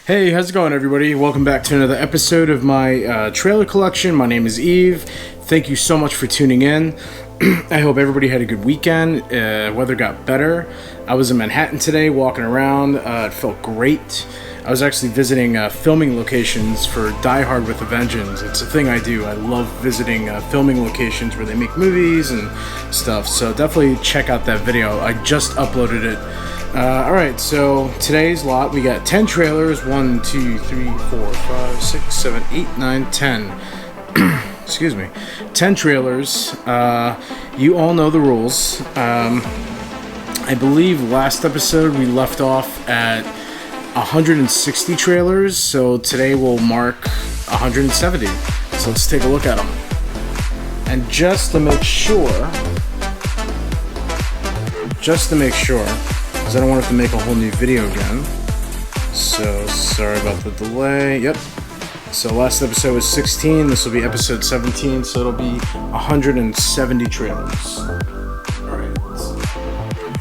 Hey, how's it going, everybody? Welcome back to another episode of my trailer collection. My name is Yves. Thank you so much for tuning in. I hope everybody had a good weekend. Weather got better. I was in Manhattan today, walking around. It felt great. I was actually visiting filming locations for Die Hard with a Vengeance. It's a thing I do. I love visiting filming locations where they make movies and stuff. So definitely check out that video. I just uploaded it. Alright, so today's lot, we got 10 trailers. 1, 2, 3, 4, 5, 6, 7, 8, 9, 10. Excuse me. 10 trailers. You all know the rules. I believe last episode we left off at 160 trailers, so today we'll mark 170. So let's take a look at them. And just to make sure, because I don't want to have to make a whole new video again. So sorry about the delay. Yep. So last episode was 16. This will be episode 17. So it'll be 170 trailers. Alright.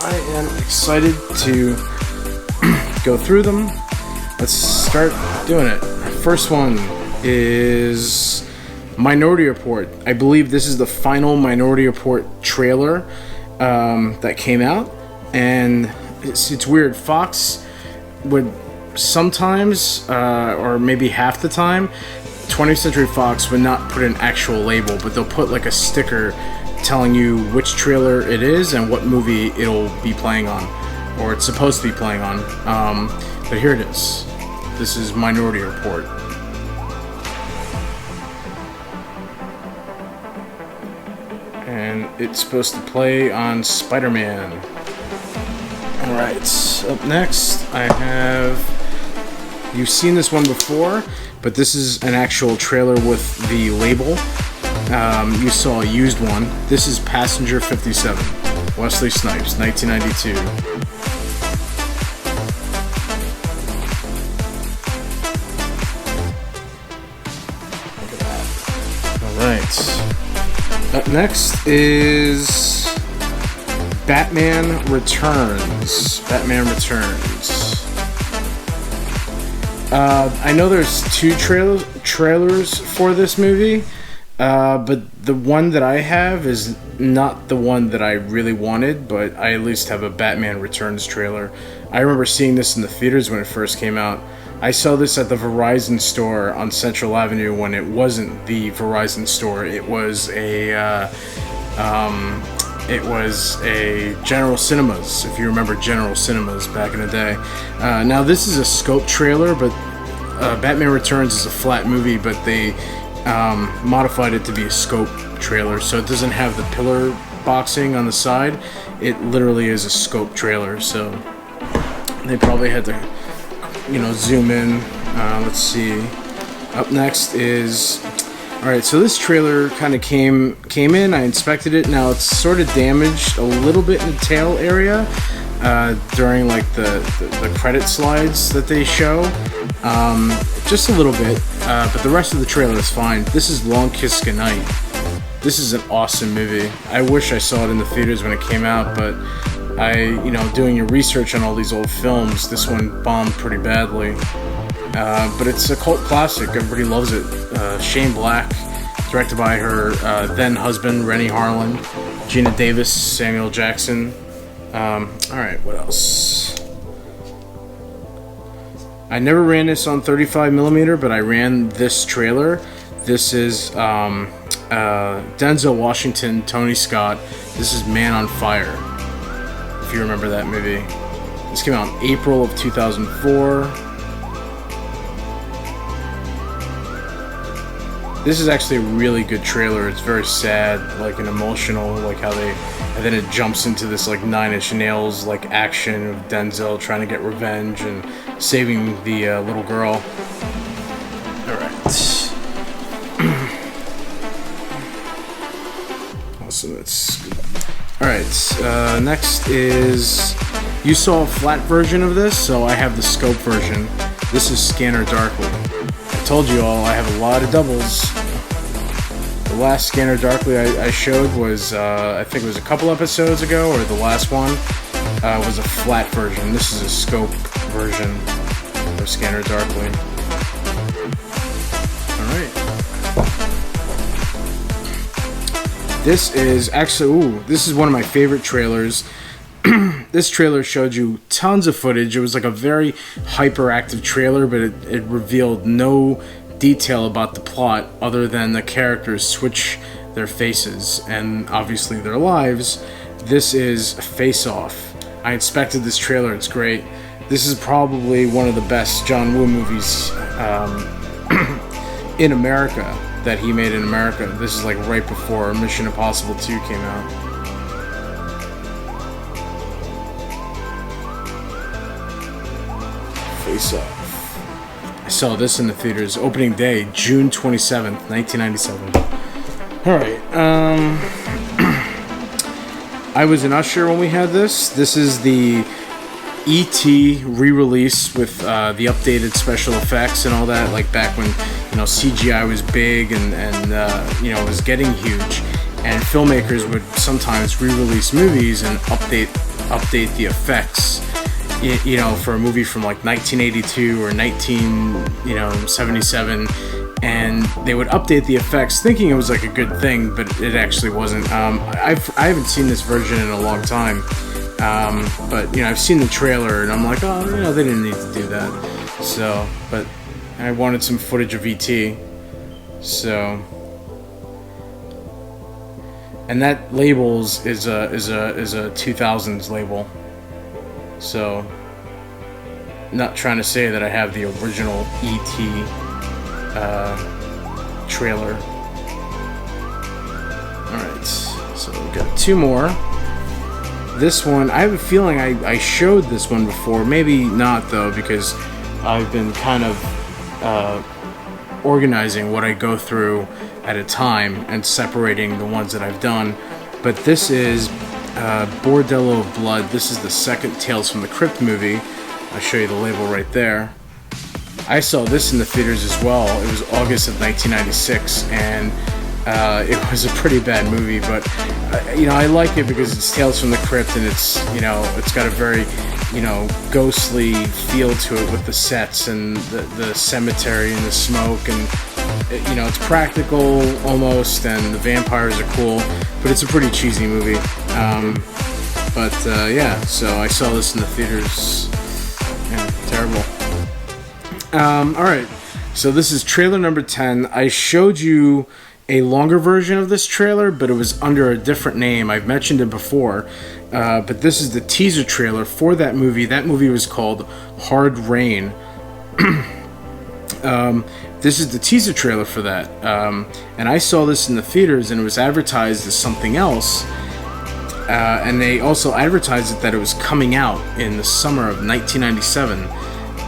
I am excited to go through them. Let's start doing it. First one is Minority Report. I believe this is the final Minority Report trailer that came out. And it's weird. Fox would sometimes, or maybe half the time, 20th Century Fox would not put an actual label, but they'll put like a sticker telling you which trailer it is and what movie it'll be playing on, or it's supposed to be playing on. But here it is. This is Minority Report. And it's supposed to play on Spider-Man. Alright, up next I have, you've seen this one before, but this is an actual trailer with the label. You saw a used one. This is Passenger 57, Wesley Snipes, 1992. Look at that. Alright, up next is Batman Returns. Batman Returns. I know there's two trailers for this movie, but the one that I have is not the one that I really wanted, but I at least have a Batman Returns trailer. I remember seeing this in the theaters when it first came out. I saw this at the Verizon store on Central Avenue when it wasn't the Verizon store. It was a General Cinemas, if you remember General Cinemas back in the day. Now this is a scope trailer, but Batman Returns is a flat movie, but they modified it to be a scope trailer, so it doesn't have the pillar boxing on the side. It literally is a scope trailer, so they probably had to, zoom in. Let's see. Up next is... Alright, so this trailer kind of came in, I inspected it. Now it's sort of damaged a little bit in the tail area during like the credit slides that they show. Just a little bit, but the rest of the trailer is fine. This is Long Kiss Goodnight. This is an awesome movie. I wish I saw it in the theaters when it came out, but doing your research on all these old films, this one bombed pretty badly. But it's a cult classic. Everybody loves it. Shane Black, directed by her then husband Rennie Harlan, Gina Davis, Samuel Jackson. Alright, what else? I never ran this on 35mm, but I ran this trailer. This is Denzel Washington, Tony Scott. This is Man on Fire, if you remember that movie. This came out in April of 2004. This is actually a really good trailer. It's very sad, like an emotional, like how and then it jumps into this like Nine Inch Nails like action of Denzel trying to get revenge and saving the little girl. Alright. So that's good. Alright, next is, you saw a flat version of this, so I have the scope version. This is Scanner Darkly. I told you all I have a lot of doubles. The last Scanner Darkly I showed was, I think it was a couple episodes ago, or the last one, was a flat version. This is a scope version. or Scanner Darkly. Alright. This is actually, this is one of my favorite trailers. This trailer showed you tons of footage. It was like a very hyperactive trailer, but it revealed no detail about the plot other than the characters switch their faces and obviously their lives. This is Face Off. I inspected this trailer. It's great. This is probably one of the best John Woo movies in America that he made in America. This is like right before Mission Impossible 2 came out. Face Off. I saw this in the theaters opening day, June 27th, 1997. Alright, I was an usher when we had this. This is the E.T. re-release with the updated special effects and all that, like back when, you know, CGI was big and you know, it was getting huge, and filmmakers would sometimes re-release movies and update the effects, you know, for a movie from like 1982 or 1977, and they would update the effects thinking it was like a good thing, but it actually wasn't. I haven't seen this version in a long time, but you know, I've seen the trailer and I'm like, oh, you know, they didn't need to do that. So, but I wanted some footage of E.T. So, and that labels is a 2000s label. So, not trying to say that I have the original E.T. Trailer. Alright, so we've got two more. This one, I have a feeling I showed this one before. Maybe not, though, because I've been kind of organizing what I go through at a time and separating the ones that I've done. But this is Bordello of Blood. This is the second Tales from the Crypt movie. I'll show you the label right there. I saw this in the theaters as well. It was August of 1996, and it was a pretty bad movie, but you know, I like it because it's Tales from the Crypt, and it's, you know, it's got a very, you know, ghostly feel to it with the sets and the cemetery and the smoke, and you know, it's practical almost, and the vampires are cool, but it's a pretty cheesy movie. Yeah, so I saw this in the theaters. Yeah, terrible. Alright, so this is trailer number 10. I showed you a longer version of this trailer, but it was under a different name. I've mentioned it before, but this is the teaser trailer for that movie. That movie was called Hard Rain. This is the teaser trailer for that, and I saw this in the theaters, and it was advertised as something else, and they also advertised it that it was coming out in the summer of 1997,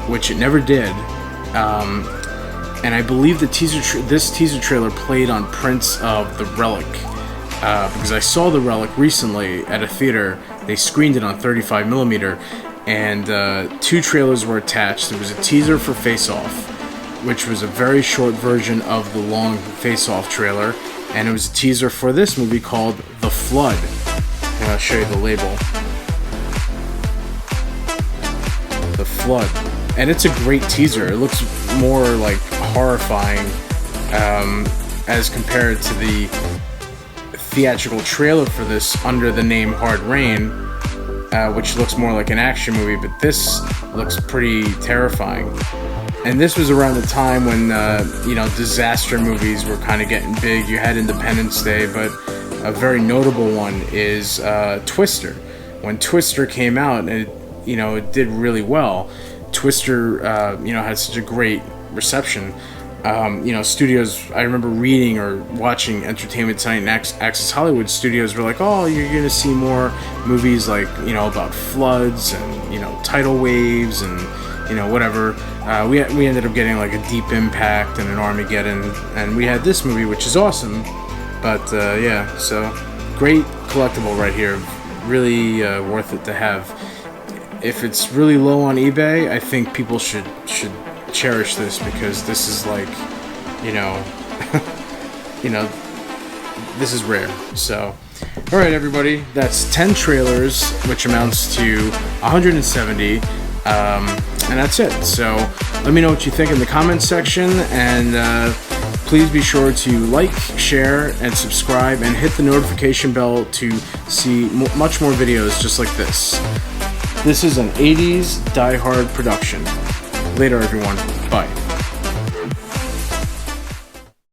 which it never did. And I believe the this teaser trailer played on prints of The Relic, because I saw The Relic recently at a theater. They screened it on 35mm, and two trailers were attached. There was a teaser for Face Off, which was a very short version of the long Face Off trailer, and it was a teaser for this movie called The Flood. And I'll show you the label. The Flood. And it's a great teaser. It looks more like horrifying as compared to the theatrical trailer for this under the name Hard Rain, which looks more like an action movie, but this looks pretty terrifying. And this was around the time when you know, disaster movies were kind of getting big. You had Independence Day, but a very notable one is Twister. When Twister came out, and you know, it did really well. Twister, you know, had such a great reception. You know, studios, I remember reading or watching Entertainment Tonight and Access Hollywood studios were like, oh, you're going to see more movies like, you know, about floods and, you know, tidal waves and, you know, whatever. We ended up getting like a Deep Impact and an Armageddon, and we had this movie, which is awesome. But yeah, so great collectible right here. Really worth it to have. If it's really low on eBay, I think people should cherish this, because this is like, you know, you know, this is rare. So, all right, everybody, that's 10 trailers, which amounts to 170. And that's it. So let me know what you think in the comments section, and please be sure to like, share, and subscribe, and hit the notification bell to see much more videos just like this. This is an 80s Die Hard production. Later, everyone. Bye.